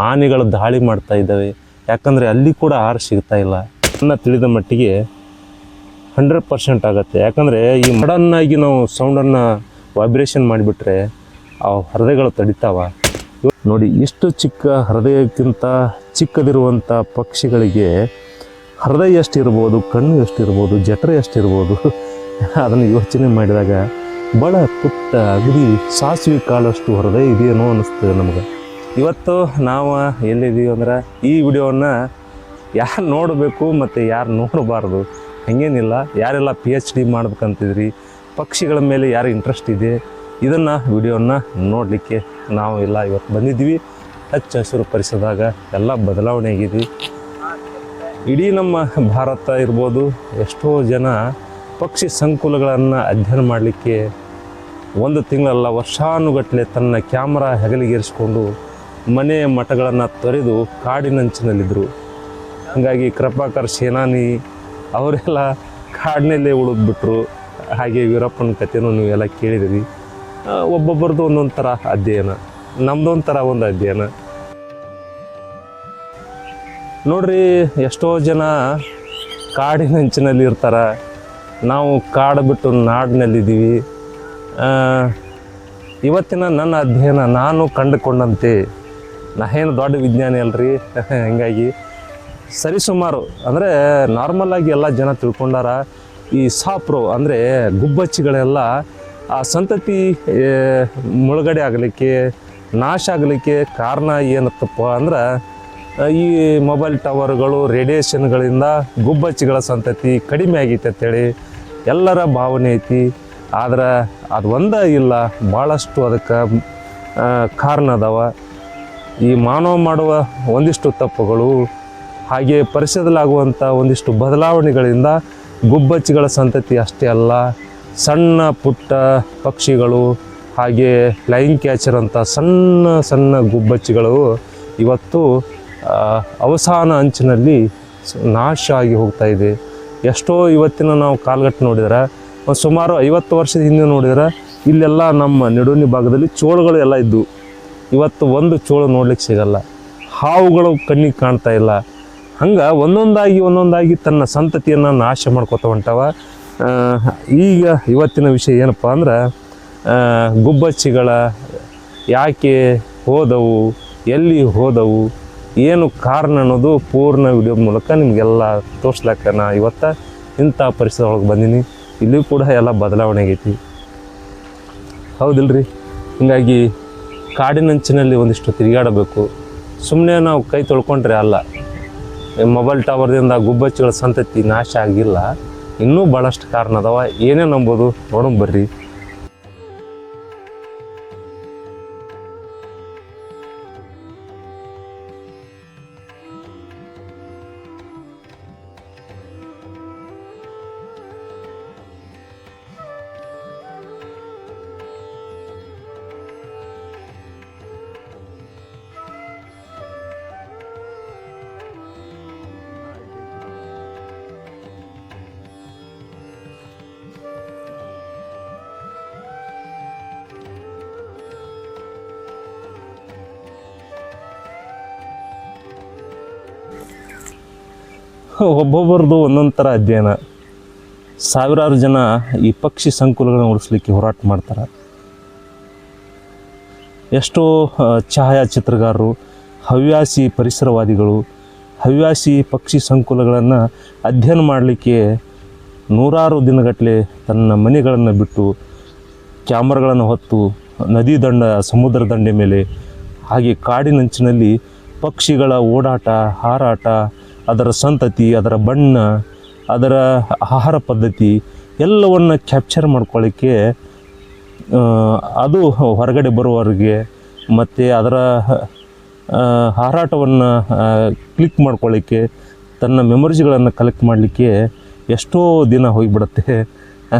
ಆನೆಗಳು ದಾಳಿ ಮಾಡ್ತಾ ಇದ್ದಾವೆ. ಯಾಕಂದರೆ ಅಲ್ಲಿ ಕೂಡ ಆಹಾರ ಸಿಗ್ತಾ ಇಲ್ಲ. ನನ್ನ ತಿಳಿದ ಮಟ್ಟಿಗೆ 100% ಆಗುತ್ತೆ. ಯಾಕಂದರೆ ಈ ಮಾಡನ್ನಾಗಿ ನಾವು ಸೌಂಡನ್ನು ವೈಬ್ರೇಷನ್ ಮಾಡಿಬಿಟ್ರೆ ಆ ಹೃದಯಗಳು ತಡಿತಾವ. ನೋಡಿ, ಇಷ್ಟು ಚಿಕ್ಕ ಹೃದಯಕ್ಕಿಂತ ಚಿಕ್ಕದಿರುವಂಥ ಪಕ್ಷಿಗಳಿಗೆ ಹೃದಯ ಎಷ್ಟಿರ್ಬೋದು, ಕಣ್ಣು ಎಷ್ಟಿರ್ಬೋದು, ಜಠರ ಎಷ್ಟಿರ್ಬೋದು ಅದನ್ನು ಯೋಚನೆ ಮಾಡಿದಾಗ ಭಾಳ ಪುಟ್ಟ ಅಗದಿ ಸಾಸಿವೆ ಕಾಳಷ್ಟು ಹೃದಯ ಇದೆಯೇನೋ ಅನ್ನಿಸ್ತದೆ ನಮಗೆ. ಇವತ್ತು ನಾವು ಎಲ್ಲಿದ್ದೀವಿ ಅಂದ್ರೆ, ಈ ವಿಡಿಯೋವನ್ನು ಯಾರು ನೋಡಬೇಕು ಮತ್ತು ಯಾರು ನೋಡಬಾರ್ದು ಹಾಗೇನಿಲ್ಲ. ಯಾರೆಲ್ಲ PhD ಮಾಡ್ಬೇಕಂತಿದ್ರಿ, ಪಕ್ಷಿಗಳ ಮೇಲೆ ಯಾರು ಇಂಟ್ರೆಸ್ಟ್ ಇದೆ, ಇದನ್ನು ವಿಡಿಯೋನ ನೋಡಲಿಕ್ಕೆ ನಾವು ಎಲ್ಲ ಇವತ್ತು ಬಂದಿದ್ವಿ. ಹಚ್ಚ ಹಸಿರು ಪರಿಸರದಾಗ ಎಲ್ಲ ಬದಲಾವಣೆ ಆಗಿದೆ. ಇಡೀ ನಮ್ಮ ಭಾರತ ಇರ್ಬೋದು, ಎಷ್ಟೋ ಜನ ಪಕ್ಷಿ ಸಂಕುಲಗಳನ್ನು ಅಧ್ಯಯನ ಮಾಡಲಿಕ್ಕೆ 1 ತಿಂಗಳಲ್ಲ ವರ್ಷಾನುಗಟ್ಟಲೆ ತನ್ನ ಕ್ಯಾಮ್ರಾ ಹೆಗಲಿಗೇರಿಸಿಕೊಂಡು ಮನೆ ಮಠಗಳನ್ನು ತೊರೆದು ಕಾಡಿನಂಚಿನಲ್ಲಿದ್ದರು. ಹಾಗಾಗಿ ಕೃಪಾಕರ್ ಸೇನಾನಿ ಅವರೆಲ್ಲ ಕಾಡಿನಲ್ಲೇ ಉಳಿದ್ಬಿಟ್ರು. ಹಾಗೆ ವೀರಪ್ಪನ ಕಥೆನೂ ನೀವೆಲ್ಲ ಕೇಳಿದಿರಿ. ಒಬ್ಬೊಬ್ಬರದ್ದು ಒಂದೊಂದು ಥರ ಅಧ್ಯಯನ, ನಮ್ಮದೊಂಥರ ಒಂದು ಅಧ್ಯಯನ. ನೋಡ್ರಿ, ಎಷ್ಟೋ ಜನ ಕಾಡಿನಂಚಿನಲ್ಲಿ ಇರ್ತಾರೆ. ನಾವು ಕಾಡು ಬಿಟ್ಟು ನಾಡಿನಲ್ಲಿದ್ದೀವಿ. ಇವತ್ತಿನ ನನ್ನ ಅಧ್ಯಯನ ನಾನು ಕಂಡುಕೊಂಡಂತೆ, ನಾನೇನು ದೊಡ್ಡ ವಿಜ್ಞಾನಿ ಅಲ್ರಿ. ಹೀಗಾಗಿ ಸರಿಸುಮಾರು ಅಂದರೆ ನಾರ್ಮಲಾಗಿ ಎಲ್ಲ ಜನ ತಿಳ್ಕೊಂಡಾರ, ಈ ಸಾಪ್ರೋ ಅಂದರೆ ಗುಬ್ಬಚ್ಚಿಗಳೆಲ್ಲ ಆ ಸಂತತಿ ಮುಳುಗಡೆ ಆಗಲಿಕ್ಕೆ, ನಾಶ ಆಗಲಿಕ್ಕೆ ಕಾರಣ ಏನತ್ತಪ್ಪ ಅಂದ್ರೆ, ಈ ಮೊಬೈಲ್ ಟವರ್ಗಳು, ರೇಡಿಯೇಷನ್ಗಳಿಂದ ಗುಬ್ಬಚ್ಚಿಗಳ ಸಂತತಿ ಕಡಿಮೆ ಆಗೈತೆ ಅಂತೇಳಿ ಎಲ್ಲರ ಭಾವನೆ ಐತಿ. ಆದ್ರೆ ಅದು ಒಂದೇ ಇಲ್ಲ, ಭಾಳಷ್ಟು ಅದಕ್ಕೆ ಕಾರಣ ಅದಾವ. ಈ ಮಾನವ ಮಾಡುವ ಒಂದಿಷ್ಟು ತಪ್ಪುಗಳು, ಹಾಗೆ ಪರಿಸರದಲ್ಲಾಗುವಂಥ ಒಂದಿಷ್ಟು ಬದಲಾವಣೆಗಳಿಂದ ಗುಬ್ಬಚ್ಚಿಗಳ ಸಂತತಿ ಅಷ್ಟೇ ಅಲ್ಲ, ಸಣ್ಣ ಪುಟ್ಟ ಪಕ್ಷಿಗಳು, ಹಾಗೆ ಫ್ಲೈಯಿಂಗ್ ಕ್ಯಾಚರ್ ಅಂತ ಸಣ್ಣ ಸಣ್ಣ ಗುಬ್ಬಚ್ಚಿಗಳು ಇವತ್ತು ಅವಸಾನ ಅಂಚಿನಲ್ಲಿ ನಾಶ ಆಗಿ ಹೋಗ್ತಾ ಇದೆ. ಎಷ್ಟೋ ಇವತ್ತಿನ ನಾವು ಕಾಲಘಟ್ಟ ನೋಡಿದ್ರೆ, ಸುಮಾರು 50 ವರ್ಷದ ಹಿಂದೆ ನೋಡಿದ್ರೆ ಇಲ್ಲೆಲ್ಲ ನಮ್ಮ ನಿಡೂನಿ ಭಾಗದಲ್ಲಿ ಚೋಳುಗಳು ಎಲ್ಲ ಇದ್ದು, ಇವತ್ತು ಒಂದು ಚೋಳು ನೋಡ್ಲಿಕ್ಕೆ ಸಿಗಲ್ಲ. ಹಾವುಗಳು ಕಣ್ಣಿಗೆ ಕಾಣ್ತಾ ಇಲ್ಲ. ಹಂಗೆ ಒಂದೊಂದಾಗಿ ತನ್ನ ಸಂತತಿಯನ್ನು ನಾಶ ಮಾಡ್ಕೊತ ಹೊಂಟವ. ಈಗ ಇವತ್ತಿನ ವಿಷಯ ಏನಪ್ಪ ಅಂದ್ರೆ, ಗುಬ್ಬಚ್ಚಿಗಳ ಯಾಕೆ ಹೋದವು, ಎಲ್ಲಿ ಹೋದವು, ಏನು ಕಾರಣ ಅನ್ನೋದು ಪೂರ್ಣ ವಿಡಿಯೋ ಮೂಲಕ ನಿಮಗೆಲ್ಲ ತೋರಿಸ್ಲಿಕ್ಕೆ ನಾ ಇವತ್ತು ಇಂಥ ಪರಿಸರ ಒಳಗೆ ಬಂದೀನಿ. ಇಲ್ಲಿಯೂ ಕೂಡ ಎಲ್ಲ ಬದಲಾವಣೆ ಆಗೈತಿ, ಹೌದಿಲ್ರಿ. ಹೀಗಾಗಿ ಕಾಡಿನಂಚಿನಲ್ಲಿ ಒಂದಿಷ್ಟು ತಿರುಗಾಡಬೇಕು. ಸುಮ್ಮನೆ ನಾವು ಕೈ ತೊಳ್ಕೊಂಡ್ರೆ ಅಲ್ಲ. ಮೊಬೈಲ್ ಟವರ್ದಿಂದ ಗುಬ್ಬಚ್ಚಿಗಳ ಸಂತತಿ ನಾಶ ಆಗಿಲ್ಲ, ಇನ್ನೂ ಭಾಳಷ್ಟು ಕಾರಣ ಅದಾವ. ಏನೇ ನಂಬೋದು ನೋಡೋಣ ಬರ್ರಿ. ಒಬ್ಬೊಬ್ಬರದು ಒಂದೊಂದು ಥರ ಅಧ್ಯಯನ. ಸಾವಿರಾರು ಜನ ಈ ಪಕ್ಷಿ ಸಂಕುಲಗಳನ್ನು ಉಳಿಸ್ಲಿಕ್ಕೆ ಹೋರಾಟ ಮಾಡ್ತಾರೆ. ಎಷ್ಟೋ ಛಾಯಾಚಿತ್ರಗಾರರು, ಹವ್ಯಾಸಿ ಪರಿಸರವಾದಿಗಳು, ಹವ್ಯಾಸಿ ಪಕ್ಷಿ ಸಂಕುಲಗಳನ್ನು ಅಧ್ಯಯನ ಮಾಡಲಿಕ್ಕೆ ನೂರಾರು ದಿನಗಟ್ಟಲೆ ತನ್ನ ಮನೆಗಳನ್ನು ಬಿಟ್ಟು ಕ್ಯಾಮ್ರಾಗಳನ್ನು ಹೊತ್ತು ನದಿ ದಂಡ, ಸಮುದ್ರ ದಂಡೆ ಮೇಲೆ, ಹಾಗೆ ಕಾಡಿನಂಚಿನಲ್ಲಿ ಪಕ್ಷಿಗಳ ಓಡಾಟ, ಹಾರಾಟ, ಅದರ ಸಂತತಿ, ಅದರ ಬಣ್ಣ, ಅದರ ಆಹಾರ ಪದ್ಧತಿ ಎಲ್ಲವನ್ನು ಕ್ಯಾಪ್ಚರ್ ಮಾಡ್ಕೊಳ್ಳಿಕ್ಕೆ, ಅದು ಹೊರಗಡೆ ಬರುವವರಿಗೆ ಮತ್ತು ಅದರ ಹಾರಾಟವನ್ನು ಕ್ಲಿಕ್ ಮಾಡ್ಕೊಳ್ಳಿಕ್ಕೆ, ತನ್ನ ಮೆಮೊರೀಸ್ಗಳನ್ನು ಕಲೆಕ್ಟ್ ಮಾಡಲಿಕ್ಕೆ ಎಷ್ಟೋ ದಿನ ಹೋಗಿಬಿಡುತ್ತೆ.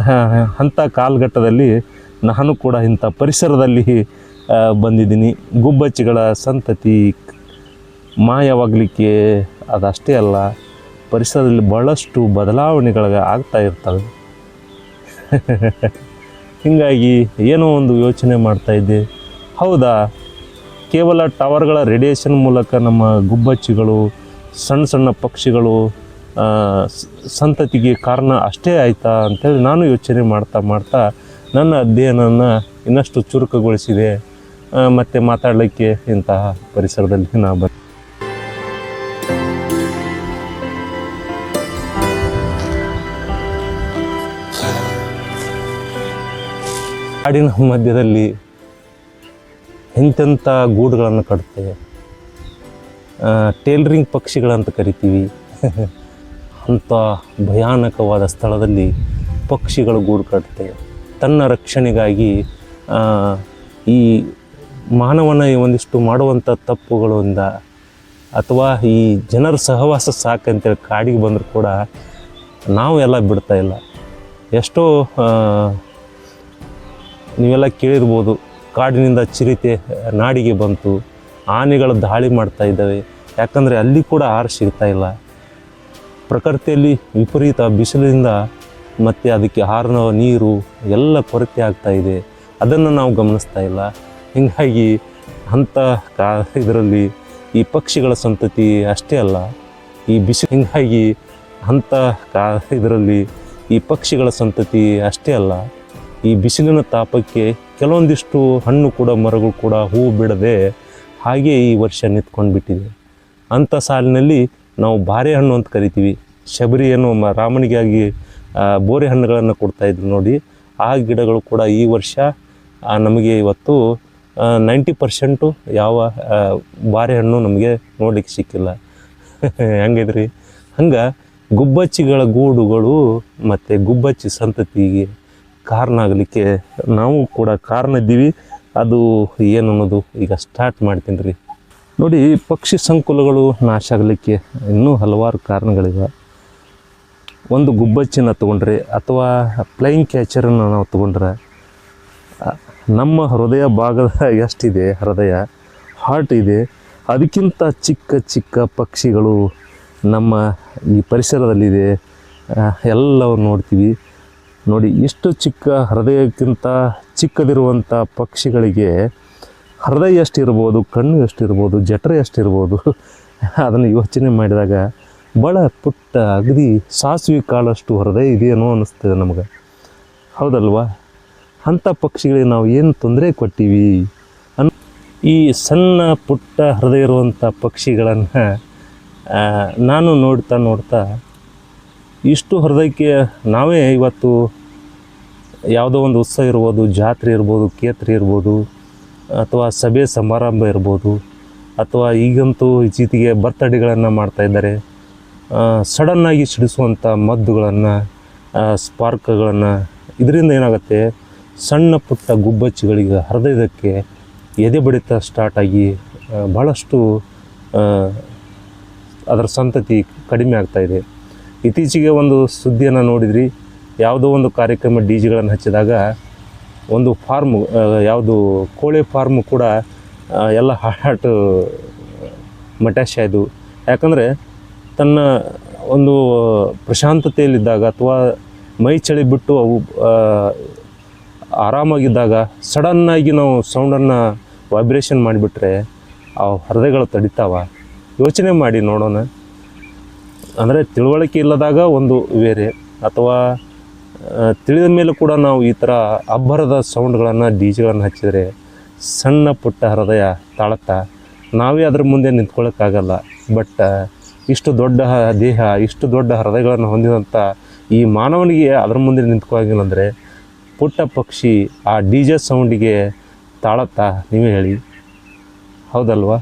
ಅಂಥ ಕಾಲಘಟ್ಟದಲ್ಲಿ ನಾನು ಕೂಡ ಇಂಥ ಪರಿಸರದಲ್ಲಿ ಬಂದಿದ್ದೀನಿ. ಗುಬ್ಬಚ್ಚಿಗಳ ಸಂತತಿ ಮಾಯವಾಗಲಿಕ್ಕೆ ಅದಷ್ಟೇ ಅಲ್ಲ, ಪರಿಸರದಲ್ಲಿ ಭಾಳಷ್ಟು ಬದಲಾವಣೆಗಳು ಆಗ್ತಾ ಇರ್ತವೆ. ಹೀಗಾಗಿ ಏನೋ ಒಂದು ಯೋಚನೆ ಮಾಡ್ತಾಯಿದ್ದೆ, ಹೌದಾ ಕೇವಲ ಟವರ್ಗಳ ರೇಡಿಯೇಷನ್ ಮೂಲಕ ನಮ್ಮ ಗುಬ್ಬಚ್ಚಿಗಳು ಸಣ್ಣ ಸಣ್ಣ ಪಕ್ಷಿಗಳು ಸಂತತಿಗೆ ಕಾರಣ ಅಷ್ಟೇ ಆಯಿತಾ ಅಂಥೇಳಿ ನಾನು ಯೋಚನೆ ಮಾಡ್ತಾ ನನ್ನ ಅಧ್ಯಯನನ ಇನ್ನಷ್ಟು ಚುರುಕುಗೊಳಿಸಿದೆ. ಮತ್ತು ಮಾತಾಡಲಿಕ್ಕೆ ಇಂತಹ ಪರಿಸರದಲ್ಲಿ ನಾವು ಕಾಡಿನ ಮಧ್ಯದಲ್ಲಿ ಎಂತೆಂಥ ಗೂಡುಗಳನ್ನು ಕಟ್ತೇವೆ. ಟೇಲರಿಂಗ್ ಪಕ್ಷಿಗಳಂತ ಕರಿತೀವಿ. ಅಂಥ ಭಯಾನಕವಾದ ಸ್ಥಳದಲ್ಲಿ ಪಕ್ಷಿಗಳು ಗೂಡು ಕಟ್ತೇವೆ. ತನ್ನ ರಕ್ಷಣೆಗಾಗಿ ಈ ಮಾನವನ ಒಂದಿಷ್ಟು ಮಾಡುವಂಥ ತಪ್ಪುಗಳಿಂದ ಅಥವಾ ಈ ಜನರ ಸಹವಾಸ ಸಾಕಂತೇಳಿ ಕಾಡಿಗೆ ಬಂದರೂ ಕೂಡ ನಾವು ಎಲ್ಲ ಬಿಡ್ತಾಯಿಲ್ಲ. ಎಷ್ಟೋ ನೀವೆಲ್ಲ ಕೇಳಿರ್ಬೋದು, ಕಾಡಿನಿಂದ ಚಿರತೆ ನಾಡಿಗೆ ಬಂತು, ಆನೆಗಳು ದಾಳಿ ಮಾಡ್ತಾ ಇದ್ದಾವೆ. ಯಾಕಂದರೆ ಅಲ್ಲಿ ಕೂಡ ಆಹಾರ ಸಿಗ್ತಾಯಿಲ್ಲ. ಪ್ರಕೃತಿಯಲ್ಲಿ ವಿಪರೀತ ಬಿಸಿಲಿನಿಂದ ಮತ್ತು ಅದಕ್ಕೆ ಆಹಾರ ನೀರು ಎಲ್ಲ ಕೊರತೆ ಆಗ್ತಾಯಿದೆ. ಅದನ್ನು ನಾವು ಗಮನಿಸ್ತಾ ಇಲ್ಲ. ಹೀಗಾಗಿ ಅಂಥ ಇದರಲ್ಲಿ ಈ ಪಕ್ಷಿಗಳ ಸಂತತಿ ಅಷ್ಟೇ ಅಲ್ಲ, ಈ ಹೀಗಾಗಿ ಅಂಥ ಇದರಲ್ಲಿ ಈ ಪಕ್ಷಿಗಳ ಸಂತತಿ ಅಷ್ಟೇ ಅಲ್ಲ, ಈ ಬಿಸಿಲಿನ ತಾಪಕ್ಕೆ ಕೆಲವೊಂದಿಷ್ಟು ಹಣ್ಣು ಕೂಡ ಮರಗಳು ಕೂಡ ಹೂವು ಬಿಡದೆ ಹಾಗೆ ಈ ವರ್ಷ ನಿಂತ್ಕೊಂಡು ಬಿಟ್ಟಿದೆ. ಅಂಥ ಸಾಲಿನಲ್ಲಿ ನಾವು ಬಾರೆ ಹಣ್ಣು ಅಂತ ಕರಿತೀವಿ. ಶಬರಿಯನ್ನು ರಾಮನಿಗಾಗಿ ಬೋರೆ ಹಣ್ಣುಗಳನ್ನು ಕೊಡ್ತಾಯಿದ್ರು ನೋಡಿ, ಆ ಗಿಡಗಳು ಕೂಡ ಈ ವರ್ಷ ನಮಗೆ ಇವತ್ತು 90% ಯಾವ ಬಾರೆಹಣ್ಣು ನಮಗೆ ನೋಡಲಿಕ್ಕೆ ಸಿಕ್ಕಿಲ್ಲ. ಹೆಂಗಿದ್ರಿ? ಹಂಗೆ ಗುಬ್ಬಚ್ಚಿಗಳ ಗೂಡುಗಳು ಮತ್ತು ಗುಬ್ಬಚ್ಚಿ ಸಂತತಿಗೆ ಕಾರಣ ಆಗಲಿಕ್ಕೆ ನಾವು ಕೂಡ ಕಾರಣ ಇದ್ದೀವಿ. ಅದು ಏನು ಅನ್ನೋದು ಈಗ ಸ್ಟಾರ್ಟ್ ಮಾಡ್ತೀನಿ ರೀ. ನೋಡಿ, ಪಕ್ಷಿ ಸಂಕುಲಗಳು ನಾಶ ಆಗಲಿಕ್ಕೆ ಇನ್ನೂ ಹಲವಾರು ಕಾರಣಗಳಿವೆ. ಒಂದು ಗುಬ್ಬಚ್ಚಿನ ತೊಗೊಂಡ್ರೆ ಅಥವಾ ಫ್ಲೈಯಿಂಗ್ ಕ್ಯಾಚರನ್ನು ನಾವು ತೊಗೊಂಡ್ರೆ ನಮ್ಮ ಹೃದಯ ಭಾಗದ ಎಷ್ಟಿದೆ, ಹೃದಯ ಹಾರ್ಟ್ ಇದೆ, ಅದಕ್ಕಿಂತ ಚಿಕ್ಕ ಚಿಕ್ಕ ಪಕ್ಷಿಗಳು ನಮ್ಮ ಈ ಪರಿಸರದಲ್ಲಿದೆ. ಎಲ್ಲವೂ ನೋಡ್ತೀವಿ. ನೋಡಿ, ಇಷ್ಟು ಚಿಕ್ಕ ಹೃದಯಕ್ಕಿಂತ ಚಿಕ್ಕದಿರುವಂಥ ಪಕ್ಷಿಗಳಿಗೆ ಹೃದಯ ಎಷ್ಟಿರ್ಬೋದು, ಕಣ್ಣು ಎಷ್ಟಿರ್ಬೋದು, ಜಠರ ಎಷ್ಟಿರ್ಬೋದು, ಅದನ್ನು ಯೋಚನೆ ಮಾಡಿದಾಗ ಭಾಳ ಪುಟ್ಟ ಅಗದಿ ಸಾಸಿವೆ ಕಾಳಷ್ಟು ಹೃದಯ ಇದೆಯೇನೋ ಅನ್ನಿಸ್ತದೆ ನಮಗೆ. ಹೌದಲ್ವಾ? ಅಂಥ ಪಕ್ಷಿಗಳಿಗೆ ನಾವು ಏನು ತೊಂದರೆ ಕೊಟ್ಟಿವಿ ಈ ಸಣ್ಣ ಪುಟ್ಟ ಹೃದಯ ಇರುವಂಥ ಪಕ್ಷಿಗಳನ್ನು ನಾನು ನೋಡ್ತಾ ಇಷ್ಟು ಹೃದಯಕ್ಕೆ ನಾವೇ ಇವತ್ತು ಯಾವುದೋ ಒಂದು ಉತ್ಸವ ಇರ್ಬೋದು, ಜಾತ್ರೆ ಇರ್ಬೋದು, ಕೇತ್ರಿ ಇರ್ಬೋದು, ಅಥವಾ ಸಭೆ ಸಮಾರಂಭ ಇರ್ಬೋದು, ಅಥವಾ ಈಗಂತೂ ಇತ್ತೀಚೆಗೆ ಬರ್ತಡೇಗಳನ್ನು ಮಾಡ್ತಾಯಿದ್ದಾರೆ. ಸಡನ್ನಾಗಿ ಸಿಡಿಸುವಂಥ ಮದ್ದುಗಳನ್ನು, ಸ್ಪಾರ್ಕ್ಗಳನ್ನು, ಇದರಿಂದ ಏನಾಗುತ್ತೆ, ಸಣ್ಣ ಪುಟ್ಟ ಗುಬ್ಬಚ್ಚಿಗಳಿಗೆ ಹೃದಯಕ್ಕೆ ಎದೆ ಬಡಿತ ಸ್ಟಾರ್ಟಾಗಿ ಭಾಳಷ್ಟು ಅದರ ಸಂತತಿ ಕಡಿಮೆ ಆಗ್ತಾಯಿದೆ. ಇತ್ತೀಚೆಗೆ ಒಂದು ಸುದ್ದಿಯನ್ನು ನೋಡಿದ್ರಿ, ಯಾವುದೋ ಒಂದು ಕಾರ್ಯಕ್ರಮ ಡಿಜೆಗಳನ್ನು ಹಚ್ಚಿದಾಗ ಒಂದು ಫಾರ್ಮು, ಯಾವುದು ಕೋಳಿ ಫಾರ್ಮು ಕೂಡ ಎಲ್ಲ ಹಾರ್ಟ್ ಮಟ್ಯಾಶ ಇದು. ಯಾಕಂದರೆ ತನ್ನ ಒಂದು ಪ್ರಶಾಂತತೆಯಲ್ಲಿದ್ದಾಗ ಅಥವಾ ಮೈ ಚಳಿ ಬಿಟ್ಟು ಅವು ಆರಾಮಾಗಿದ್ದಾಗ ಸಡನ್ನಾಗಿ ನಾವು ಸೌಂಡನ್ನು ವೈಬ್ರೇಷನ್ ಮಾಡಿಬಿಟ್ರೆ ಆ ಹೃದಯಗಳು ತಡಿತಾವ. ಯೋಚನೆ ಮಾಡಿ ನೋಡೋಣ. ಅಂದರೆ ತಿಳುವಳಿಕೆ ಇಲ್ಲದಾಗ ಒಂದು ಬೇರೆ, ಅಥವಾ ತಿಳಿದ ಮೇಲೆ ಕೂಡ ನಾವು ಈ ಥರ ಅಬ್ಬರದ ಸೌಂಡ್ಗಳನ್ನು ಡಿಜೆಗಳನ್ನು ಹಚ್ಚಿದರೆ ಸಣ್ಣ ಪುಟ್ಟ ಹೃದಯ ತಾಳತ್ತಾ. ನಾವೇ ಅದ್ರ ಮುಂದೆ ನಿಂತ್ಕೊಳ್ಳೋಕ್ಕಾಗಲ್ಲ. ಬಟ್ ಇಷ್ಟು ದೊಡ್ಡ ದೇಹ, ಇಷ್ಟು ದೊಡ್ಡ ಹೃದಯಗಳನ್ನು ಹೊಂದಿದಂಥ ಈ ಮಾನವನಿಗೆ ಅದ್ರ ಮುಂದೆ ನಿಂತ್ಕೊಳ್ಳೋಂಗಿಲ್ಲ ಅಂದರೆ ಪುಟ್ಟ ಪಕ್ಷಿ ಆ ಡಿ ಜೆ ಸೌಂಡಿಗೆ ತಾಳತ್ತಾ? ನೀವೇ ಹೇಳಿ. ಹೌದಲ್ವಾ?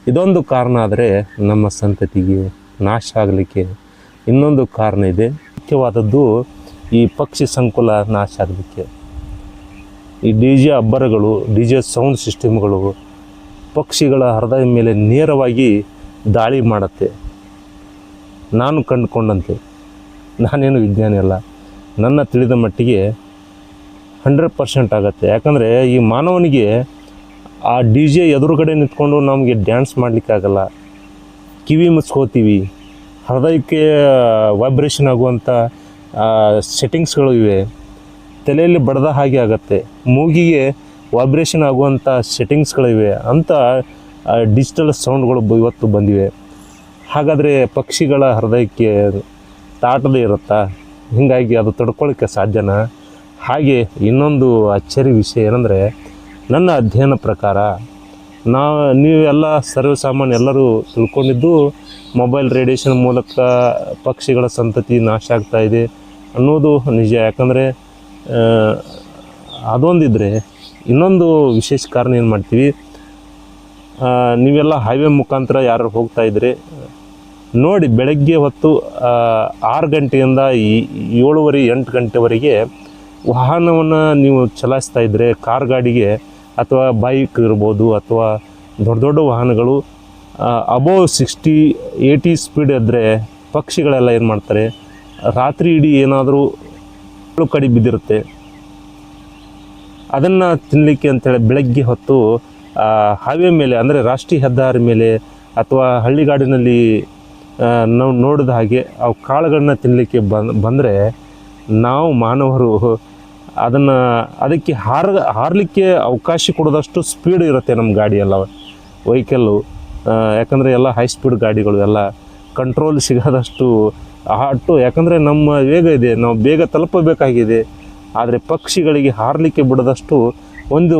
ಇದೊಂದು ಕಾರಣ ಆದರೆ ನಮ್ಮ ಸಂತತಿಗೆ ನಾಶ ಆಗಲಿಕ್ಕೆ ಇನ್ನೊಂದು ಕಾರಣ ಇದೆ. ಮುಖ್ಯವಾದದ್ದು ಈ ಪಕ್ಷಿ ಸಂಕುಲ ನಾಶ ಆಗಲಿಕ್ಕೆ ಈ ಡಿ ಜೆ ಅಬ್ಬರಗಳು, ಡಿ ಜೆ ಸೌಂಡ್ ಸಿಸ್ಟಮ್ಗಳು ಪಕ್ಷಿಗಳ ಹೃದಯ ಮೇಲೆ ನೇರವಾಗಿ ದಾಳಿ ಮಾಡುತ್ತೆ. ನಾನು ಕಂಡುಕೊಂಡಂತೆ, ನಾನೇನು ವಿಜ್ಞಾನಿ ಅಲ್ಲ, ನನ್ನ ತಿಳಿದ ಮಟ್ಟಿಗೆ 100% ಆಗುತ್ತೆ. ಯಾಕಂದರೆ ಈ ಮಾನವನಿಗೆ ಆ ಡಿ ಜೆ ಎದುರುಗಡೆ ನಿಂತ್ಕೊಂಡು ನಮಗೆ ಡ್ಯಾನ್ಸ್ ಮಾಡಲಿಕ್ಕಾಗಲ್ಲ. ಕಿವಿ ಮುಚ್ಕೋತೀವಿ, ಹೃದಯಕ್ಕೆ ವೈಬ್ರೇಷನ್ ಆಗುವಂಥ ಸೆಟ್ಟಿಂಗ್ಸ್ಗಳು ಇವೆ, ತಲೆಯಲ್ಲಿ ಬಡ್ದ ಹಾಗೆ ಆಗುತ್ತೆ, ಮೂಗಿಗೆ ವೈಬ್ರೇಷನ್ ಆಗುವಂಥ ಸೆಟ್ಟಿಂಗ್ಸ್ಗಳಿವೆ ಅಂಥ ಡಿಜಿಟಲ್ ಸೌಂಡ್ಗಳು ಇವತ್ತು ಬಂದಿವೆ. ಹಾಗಾದರೆ ಪಕ್ಷಿಗಳ ಹೃದಯಕ್ಕೆ ತಾಟದೇ ಇರುತ್ತಾ? ಹೀಗಾಗಿ ಅದು ತಡ್ಕೊಳ್ಳಿಕ್ಕೆ ಸಾಧ್ಯನಾ? ಹಾಗೆ ಇನ್ನೊಂದು ಅಚ್ಚರಿ ವಿಷಯ ಏನಂದರೆ, ನನ್ನ ಅಧ್ಯಯನ ಪ್ರಕಾರ ನೀವೆಲ್ಲ ಸರ್ವಸಾಮಾನ್ಯ ಎಲ್ಲರೂ ತಿಳ್ಕೊಂಡಿದ್ದು ಮೊಬೈಲ್ ರೇಡಿಯೇಷನ್ ಮೂಲಕ ಪಕ್ಷಿಗಳ ಸಂತತಿ ನಾಶ ಆಗ್ತಾಯಿದೆ ಅನ್ನೋದು ನಿಜ. ಯಾಕಂದರೆ ಅದೊಂದಿದ್ರೆ ಇನ್ನೊಂದು ವಿಶೇಷ ಕಾರಣ ಏನು ಮಾಡ್ತೀವಿ, ನೀವೆಲ್ಲ ಹೈವೇ ಮುಖಾಂತರ ಯಾರು ಹೋಗ್ತಾಯಿದ್ರೆ ನೋಡಿ, ಬೆಳಗ್ಗೆ ಹೊತ್ತು 6 ಗಂಟೆಯಿಂದ 7:30-8 ಗಂಟೆವರೆಗೆ ವಾಹನವನ್ನು ನೀವು ಚಲಾಯಿಸ್ತಾ ಇದ್ದರೆ, ಕಾರ್ ಗಾಡಿಗೆ ಅಥವಾ ಬೈಕ್ ಇರ್ಬೋದು ಅಥವಾ ದೊಡ್ಡ ದೊಡ್ಡ ವಾಹನಗಳು ಅಬೋವ್ 60-80 ಸ್ಪೀಡ್ ಇದ್ದರೆ ಪಕ್ಷಿಗಳೆಲ್ಲ ಏನು ಮಾಡ್ತಾರೆ, ರಾತ್ರಿ ಇಡೀ ಏನಾದರೂ ಕಡಿ ಬಿದ್ದಿರುತ್ತೆ, ಅದನ್ನು ತಿನ್ನಲಿಕ್ಕೆ ಅಂತೇಳಿ ಬೆಳಗ್ಗೆ ಹೊತ್ತು ಹೈವೇ ಮೇಲೆ ಅಂದರೆ ರಾಷ್ಟ್ರೀಯ ಹೆದ್ದಾರಿ ಮೇಲೆ ಅಥವಾ ಹಳ್ಳಿಗಾಡಿನಲ್ಲಿ ನಾವು ನೋಡಿದ ಹಾಗೆ ಅವು ಕಾಳುಗಳನ್ನ ತಿನ್ನಲಿಕ್ಕೆ ಬಂದರೆ ನಾವು ಮಾನವರು ಅದಕ್ಕೆ ಹಾರಲಿಕ್ಕೆ ಅವಕಾಶ ಕೊಡೋದಷ್ಟು ಸ್ಪೀಡ್ ಇರುತ್ತೆ ನಮ್ಮ ಗಾಡಿ ಎಲ್ಲ ವೆಹಿಕಲ್ಲು. ಯಾಕಂದರೆ ಎಲ್ಲ ಹೈ ಸ್ಪೀಡ್ ಗಾಡಿಗಳು ಎಲ್ಲ ಕಂಟ್ರೋಲ್ ಸಿಗೋದಷ್ಟು ಯಾಕಂದರೆ ನಮ್ಮ ವೇಗ ಇದೆ, ನಾವು ಬೇಗ ತಲುಪಬೇಕಾಗಿದೆ. ಆದರೆ ಪಕ್ಷಿಗಳಿಗೆ ಹಾರಲಿಕ್ಕೆ ಬಿಡೋದಷ್ಟು ಒಂದು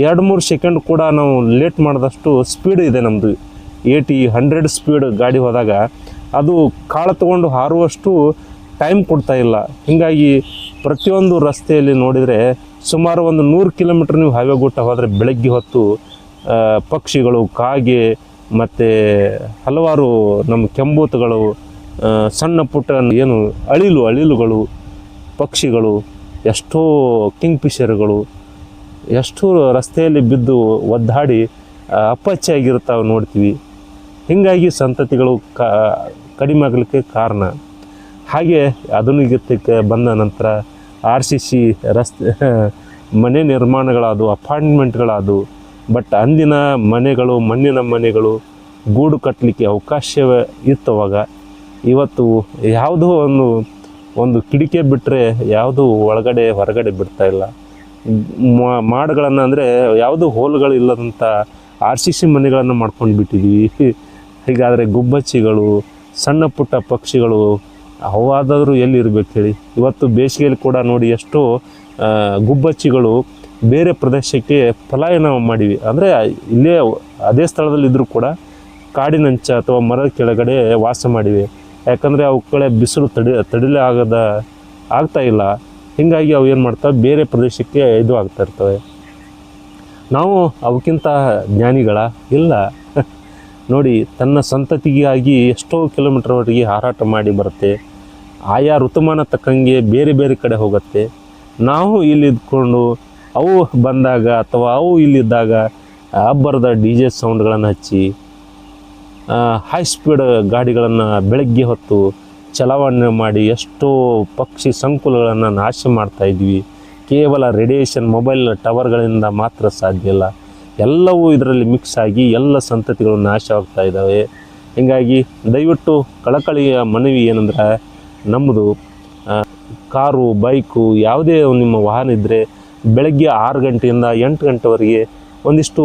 2-3 ಸೆಕೆಂಡ್ ಕೂಡ ನಾವು ಲೇಟ್ ಮಾಡಿದಷ್ಟು ಸ್ಪೀಡ್ ಇದೆ ನಮ್ಮದು. 80-100 ಸ್ಪೀಡ್ ಗಾಡಿ ಹೋದಾಗ ಅದು ಕಾಳು ತೊಗೊಂಡು ಹಾರುವಷ್ಟು ಟೈಮ್ ಕೊಡ್ತಾ ಇಲ್ಲ. ಹೀಗಾಗಿ ಪ್ರತಿಯೊಂದು ರಸ್ತೆಯಲ್ಲಿ ನೋಡಿದರೆ ಸುಮಾರು 100 ಕಿಲೋಮೀಟ್ರ್ ನೀವು ಹೈವೇ ಗುಟ್ಟ ಹೋದರೆ ಬೆಳಗ್ಗೆ ಹೊತ್ತು ಪಕ್ಷಿಗಳು, ಕಾಗೆ ಮತ್ತು ಹಲವಾರು ನಮ್ಮ ಕೆಂಬೂತುಗಳು, ಸಣ್ಣ ಪುಟ್ಟ ಏನು ಅಳಿಲುಗಳು, ಪಕ್ಷಿಗಳು, ಎಷ್ಟೋ ಕಿಂಗ್ಫಿಷರ್ಗಳು ಎಷ್ಟು ರಸ್ತೆಯಲ್ಲಿ ಬಿದ್ದು ಒದ್ದಾಡಿ ಅಪ್ಪಚ್ಚಾಗಿರ್ತಾವೆ ನೋಡ್ತೀವಿ. ಹೀಗಾಗಿ ಸಂತತಿಗಳು ಕಡಿಮೆ ಆಗಲಿಕ್ಕೆ ಕಾರಣ. ಹಾಗೆ ಆಧುನಿಕತೆಗೆ ಬಂದ ನಂತರ RCC ರಸ್ತೆ ಮನೆ ನಿರ್ಮಾಣಗಳಾದವು, ಅಪಾರ್ಟ್ಮೆಂಟ್ಗಳಾದವು. ಬಟ್ ಅಂದಿನ ಮನೆಗಳು, ಮಣ್ಣಿನ ಮನೆಗಳು, ಗೂಡು ಕಟ್ಟಲಿಕ್ಕೆ ಅವಕಾಶವೇ ಇತ್ತವಾಗ. ಇವತ್ತು ಯಾವುದೋ ಒಂದು ಕಿಡಿಕೆ ಬಿಟ್ಟರೆ ಯಾವುದೂ ಒಳಗಡೆ ಹೊರಗಡೆ ಬಿಡ್ತಾಯಿಲ್ಲ. ಮಾಡುಗಳನ್ನು ಅಂದರೆ ಯಾವುದೂ ಹೋಲ್ಗಳು ಇಲ್ಲದಂಥ RCC ಮನೆಗಳನ್ನು ಮಾಡ್ಕೊಂಡು ಬಿಟ್ಟಿದ್ದೀವಿ. ಹೀಗಾದರೆ ಗುಬ್ಬಚ್ಚಿಗಳು, ಸಣ್ಣ ಪುಟ್ಟ ಪಕ್ಷಿಗಳು ಅವಾದರೂ ಎಲ್ಲಿರ್ಬೇಕು ಹೇಳಿ? ಇವತ್ತು ಬೇಸಿಗೆಯಲ್ಲಿ ಕೂಡ ನೋಡಿ ಎಷ್ಟೋ ಗುಬ್ಬಚ್ಚಿಗಳು ಬೇರೆ ಪ್ರದೇಶಕ್ಕೆ ಪಲಾಯನ ಮಾಡಿವಿ. ಅಂದರೆ ಇಲ್ಲೇ ಅದೇ ಸ್ಥಳದಲ್ಲಿದ್ದರೂ ಕೂಡ ಕಾಡಿನಂಚ ಅಥವಾ ಮರದ ಕೆಳಗಡೆ ವಾಸ ಮಾಡಿವೆ. ಯಾಕಂದರೆ ಅವುಗಳ ಬಿಸಿಲು ತಡಿಲೇ ಆಗ್ತಾಯಿಲ್ಲ. ಹೀಗಾಗಿ ಅವು ಏನು ಮಾಡ್ತವೆ, ಬೇರೆ ಪ್ರದೇಶಕ್ಕೆ ಇದು ಆಗ್ತಾ ಇರ್ತವೆ. ನಾವು ಅವಕ್ಕಿಂತ ಜ್ಞಾನಿಗಳ ಇಲ್ಲ ನೋಡಿ, ತನ್ನ ಸಂತತಿಗಾಗಿ ಎಷ್ಟೋ ಕಿಲೋಮೀಟರ್ವರೆಗೆ ಹಾರಾಟ ಮಾಡಿ ಬರುತ್ತೆ. ಆಯಾ ಋತುಮಾನ ತಕ್ಕಂಗೆ ಬೇರೆ ಬೇರೆ ಕಡೆ ಹೋಗುತ್ತೆ. ನಾವು ಇಲ್ಲಿದ್ಕೊಂಡು ಅವು ಬಂದಾಗ ಅಥವಾ ಅವು ಇಲ್ಲಿದ್ದಾಗ ಅಬ್ಬರದ DJ ಸೌಂಡ್ಗಳನ್ನು ಹಚ್ಚಿ ಹೈ ಸ್ಪೀಡ್ ಗಾಡಿಗಳನ್ನು ಬೆಳಗ್ಗೆ ಹೊತ್ತು ಚಲಾವಣೆ ಮಾಡಿ ಎಷ್ಟೋ ಪಕ್ಷಿ ಸಂಕುಲಗಳನ್ನು ನಾಶ ಮಾಡ್ತಾಯಿದ್ವಿ. ಕೇವಲ ರೇಡಿಯೇಷನ್ ಮೊಬೈಲ್ ಟವರ್ಗಳಿಂದ ಮಾತ್ರ ಸಾಧ್ಯ ಇಲ್ಲ. ಎಲ್ಲವೂ ಇದರಲ್ಲಿ ಮಿಕ್ಸ್ ಆಗಿ ಎಲ್ಲ ಸಂತತಿಗಳು ನಾಶವಾಗ್ತಾ ಇದ್ದಾವೆ. ಹೀಗಾಗಿ ದಯವಿಟ್ಟು ಕಳಕಳಿಯ ಮನವಿ ಏನಂದ್ರೆ, ನಮ್ಮದು ಕಾರು, ಬೈಕು, ಯಾವುದೇ ನಿಮ್ಮ ವಾಹನ ಇದ್ದರೆ ಬೆಳಗ್ಗೆ 6 ಗಂಟೆಯಿಂದ 8 ಗಂಟೆವರೆಗೆ ಒಂದಿಷ್ಟು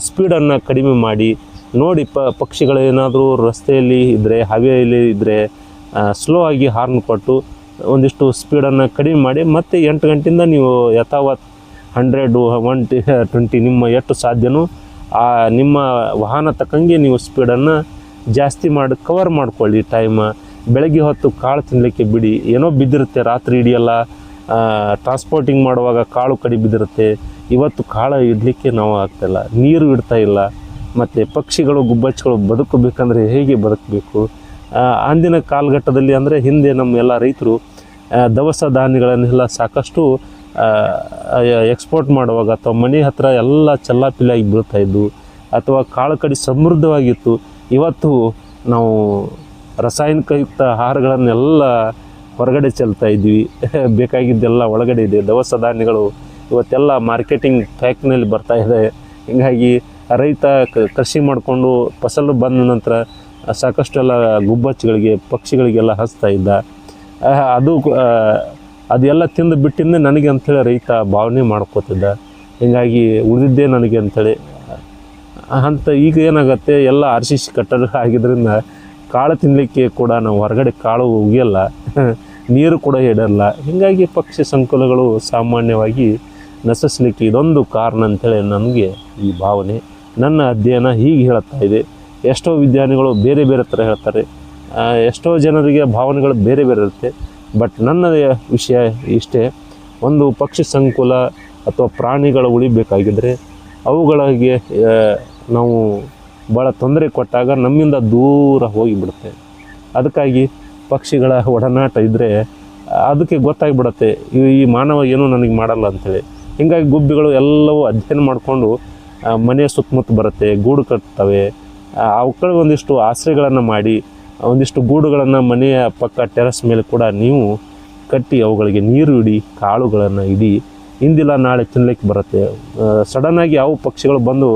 ಸ್ಪೀಡನ್ನು ಕಡಿಮೆ ಮಾಡಿ ನೋಡಿ. ಪಕ್ಷಿಗಳೇನಾದರೂ ರಸ್ತೆಯಲ್ಲಿ ಇದ್ದರೆ, ಹೈವೇಯಲ್ಲಿ ಇದ್ದರೆ ಸ್ಲೋ ಆಗಿ ಹಾರ್ನ್ ಕೊಟ್ಟು ಒಂದಿಷ್ಟು ಸ್ಪೀಡನ್ನು ಕಡಿಮೆ ಮಾಡಿ ಮತ್ತೆ 8 ಗಂಟೆಯಿಂದ ನೀವು ಯಥಾವತ್ 100, 120 ನಿಮ್ಮ ಎಷ್ಟು ಸಾಧ್ಯನೋ ನಿಮ್ಮ ವಾಹನ ತಕ್ಕಂಗೆ ನೀವು ಸ್ಪೀಡನ್ನು ಜಾಸ್ತಿ ಮಾಡಿ ಕವರ್ ಮಾಡ್ಕೊಳ್ಳಿ. ಟೈಮ್ ಬೆಳಗ್ಗೆ ಹೊತ್ತು ಕಾಳು ತಿನ್ನಲಿಕ್ಕೆ ಬಿಡಿ. ಏನೋ ಬಿದ್ದಿರುತ್ತೆ ರಾತ್ರಿ ಇಡಿಯೆಲ್ಲ ಟ್ರಾನ್ಸ್ಪೋರ್ಟಿಂಗ್ ಮಾಡುವಾಗ ಕಾಳು ಕಡಿ ಬಿದ್ದಿರುತ್ತೆ. ಇವತ್ತು ಕಾಳು ಇಡಲಿಕ್ಕೆ ನಾವು ಆಗ್ತಾಯಿಲ್ಲ, ನೀರು ಇಡ್ತಾ ಇಲ್ಲ. ಮತ್ತು ಪಕ್ಷಿಗಳು, ಗುಬ್ಬಚ್ಚಿಗಳು ಬದುಕಬೇಕಂದ್ರೆ ಹೇಗೆ ಬದುಕಬೇಕು? ಅಂದಿನ ಕಾಲಘಟ್ಟದಲ್ಲಿ ಅಂದರೆ ಹಿಂದೆ ನಮ್ಮ ಎಲ್ಲ ರೈತರು ದವಸ ಧಾನ್ಯಗಳನ್ನೆಲ್ಲ ಸಾಕಷ್ಟು ಎಕ್ಸ್ಪೋರ್ಟ್ ಮಾಡುವಾಗ ಅಥವಾ ಮನೆ ಹತ್ತಿರ ಎಲ್ಲ ಚಲ್ಲಾಪಿಲ್ಲಾಗಿ ಬೀಳ್ತಾಯಿದ್ದು ಅಥವಾ ಕಾಳು ಕಡಿ ಸಮೃದ್ಧವಾಗಿತ್ತು. ಇವತ್ತು ನಾವು ರಾಸಾಯನಿಕಯುಕ್ತ ಆಹಾರಗಳನ್ನೆಲ್ಲ ಹೊರಗಡೆ ಚೆಲ್ತಾ ಇದ್ವಿ. ಬೇಕಾಗಿದ್ದೆಲ್ಲ ಒಳಗಡೆ ಇದೆ. ದವಸ ಧಾನ್ಯಗಳು ಇವತ್ತೆಲ್ಲ ಮಾರ್ಕೆಟಿಂಗ್ ಫ್ಯಾಕ್ಟ್ರಿನಲ್ಲಿ ಬರ್ತಾ ಇದೆ. ಹೀಗಾಗಿ ರೈತ ಕೃಷಿ ಮಾಡಿಕೊಂಡು ಫಸಲು ಬಂದ ನಂತರ ಸಾಕಷ್ಟು ಎಲ್ಲ ಗುಬ್ಬಚ್ಚಿಗಳಿಗೆ, ಪಕ್ಷಿಗಳಿಗೆಲ್ಲ ಹಚ್ತಾ ಇದ್ದ. ಅದೆಲ್ಲ ತಿಂದು ಬಿಟ್ಟಿಂದ ನನಗೆ ಅಂಥೇಳಿ ರೈತ ಭಾವನೆ ಮಾಡ್ಕೋತಿದ್ದ. ಹೀಗಾಗಿ ಉಳಿದಿದ್ದೇ ನನಗೆ ಅಂಥೇಳಿ ಅಂತ. ಈಗ ಏನಾಗುತ್ತೆ, ಎಲ್ಲ RCC ಕಟ್ಟಡ ಆಗಿದ್ದರಿಂದ ಕಾಳು ತಿನ್ನಲಿಕ್ಕೆ ಕೂಡ ನಾವು ಹೊರಗಡೆ ಕಾಳು ಒಗೆಯಲ್ಲ, ನೀರು ಕೂಡ ಇಡಲ್ಲ. ಹೀಗಾಗಿ ಪಕ್ಷಿ ಸಂಕುಲಗಳು ಸಾಮಾನ್ಯವಾಗಿ ನಶಿಸಲಿಕ್ಕೆ ಇದೊಂದು ಕಾರಣ ಅಂಥೇಳಿ ನನಗೆ ಈ ಭಾವನೆ. ನನ್ನ ಅಧ್ಯಯನ ಹೀಗೆ ಹೇಳ್ತಾ ಇದೆ. ಎಷ್ಟೋ ವಿಜ್ಞಾನಿಗಳು ಬೇರೆ ಬೇರೆ ಥರ ಹೇಳ್ತಾರೆ, ಎಷ್ಟೋ ಜನರಿಗೆ ಭಾವನೆಗಳು ಬೇರೆ ಬೇರೆ ಇರುತ್ತೆ. ಬಟ್ ನನ್ನ ವಿಷಯ ಇಷ್ಟೇ, ಒಂದು ಪಕ್ಷಿ ಸಂಕುಲ ಅಥವಾ ಪ್ರಾಣಿಗಳು ಉಳಿಬೇಕಾಗಿದ್ದರೆ ಅವುಗಳಿಗೆ ನಾವು ಭಾಳ ತೊಂದರೆ ಕೊಟ್ಟಾಗ ನಮ್ಮಿಂದ ದೂರ ಹೋಗಿಬಿಡುತ್ತೆ. ಅದಕ್ಕಾಗಿ ಪಕ್ಷಿಗಳ ಒಡನಾಟ ಇದ್ದರೆ ಅದಕ್ಕೆ ಗೊತ್ತಾಗಿಬಿಡುತ್ತೆ, ಈ ಮಾನವ ಏನೂ ನನಗೆ ಮಾಡಲ್ಲ ಅಂಥೇಳಿ. ಹೀಗಾಗಿ ಗುಬ್ಬಿಗಳು ಎಲ್ಲವೂ ಅಧ್ಯಯನ ಮಾಡಿಕೊಂಡು ಮನೆಯ ಸುತ್ತಮುತ್ತ ಬರುತ್ತೆ, ಗೂಡು ಕಟ್ತವೆ. ಅವುಗಳಿಗೆ ಒಂದಿಷ್ಟು ಆಶ್ರಯಗಳನ್ನು ಮಾಡಿ, ಒಂದಿಷ್ಟು ಗೂಡುಗಳನ್ನು ಮನೆಯ ಪಕ್ಕ ಟೆರೆಸ್ ಮೇಲೆ ಕೂಡ ನೀವು ಕಟ್ಟಿ ಅವುಗಳಿಗೆ ನೀರು ಇಡಿ, ಕಾಳುಗಳನ್ನು ಇಡಿ. ಇಂದಿಲ್ಲ ನಾಳೆ ತಿನ್ನಲಿಕ್ಕೆ ಬರುತ್ತೆ. ಸಡನ್ನಾಗಿ ಯಾವ ಪಕ್ಷಿಗಳು ಬಂದು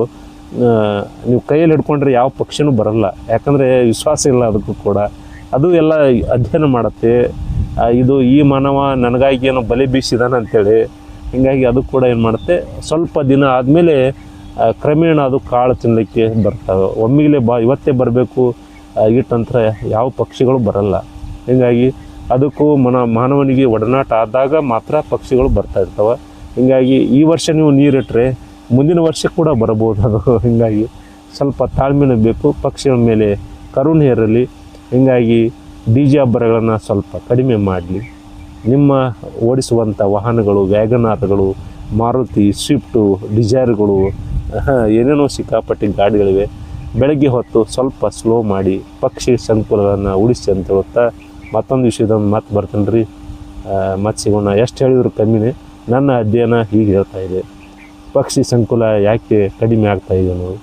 ನೀವು ಕೈಯಲ್ಲಿ ಹಿಡ್ಕೊಂಡ್ರೆ ಯಾವ ಪಕ್ಷಿನೂ ಬರಲ್ಲ, ಯಾಕಂದರೆ ವಿಶ್ವಾಸ ಇಲ್ಲ ಅದಕ್ಕೂ ಕೂಡ. ಅದು ಎಲ್ಲ ಅಧ್ಯಯನ ಮಾಡುತ್ತೆ, ಇದು ಈ ಮಾನವ ನನಗಾಗಿ ಏನೋ ಬಲೆ ಬೀಸಿದಾನೆ ಅಂಥೇಳಿ. ಹೀಗಾಗಿ ಅದು ಕೂಡ ಏನು ಮಾಡುತ್ತೆ, ಸ್ವಲ್ಪ ದಿನ ಆದಮೇಲೆ ಕ್ರಮೇಣ ಅದು ಕಾಳು ತಿನ್ನಲಿಕ್ಕೆ ಬರ್ತವೆ. ಒಮ್ಮಿಗೆ ಇವತ್ತೇ ಬರಬೇಕು ಇಟ್ಟಂತ್ರ ಯಾವ ಪಕ್ಷಿಗಳು ಬರಲ್ಲ. ಹೀಗಾಗಿ ಅದಕ್ಕೂ ಮಾನವನಿಗೆ ಒಡನಾಟ ಆದಾಗ ಮಾತ್ರ ಪಕ್ಷಿಗಳು ಬರ್ತಾ ಇರ್ತವೆ. ಹೀಗಾಗಿ ಈ ವರ್ಷ ನೀವು ನೀರಿಟ್ಟರೆ ಮುಂದಿನ ವರ್ಷ ಕೂಡ ಬರ್ಬೋದು ಅದು. ಹೀಗಾಗಿ ಸ್ವಲ್ಪ ತಾಳ್ಮೆನೂ ಬೇಕು, ಪಕ್ಷಿಗಳ ಮೇಲೆ ಕರುಣೆ ಇರಲಿ. ಹೀಗಾಗಿ DJ ಅಬ್ಬರಗಳನ್ನು ಸ್ವಲ್ಪ ಕಡಿಮೆ ಮಾಡಲಿ. ನಿಮ್ಮ ಓಡಿಸುವಂಥ ವಾಹನಗಳು, ವ್ಯಾಗನಾರ್ಗಳು, ಮಾರುತಿ, ಸ್ವಿಫ್ಟು, ಡಿಸೈರ್ಗಳು, ಏನೇನೋ ಸಿಕ್ಕಾಪಟ್ಟಿ ಗಾಡಿಗಳಿವೆ. ಬೆಳಗ್ಗೆ ಹೊತ್ತು ಸ್ವಲ್ಪ ಸ್ಲೋ ಮಾಡಿ ಪಕ್ಷಿ ಸಂಕುಲಗಳನ್ನು ಉಳಿಸಿ ಅಂತ ಹೇಳುತ್ತಾ ಮತ್ತೊಂದು ವಿಷಯದೊಂದು ಮಾತು ಬರ್ತೀನಿ ರೀ. ಮತ್ತೆ ಸಿಗೋಣ. ಎಷ್ಟು ಹೇಳಿದ್ರು ಕಮ್ಮಿನೇ. ನನ್ನ ಅಧ್ಯಯನ ಹೀಗೆ ಹೇಳ್ತಾ ಇದೆ, ಪಕ್ಷಿ ಸಂಕುಲ ಯಾಕೆ ಕಡಿಮೆ ಆಗ್ತಾಯಿದೆ ಅನ್ನೋದು.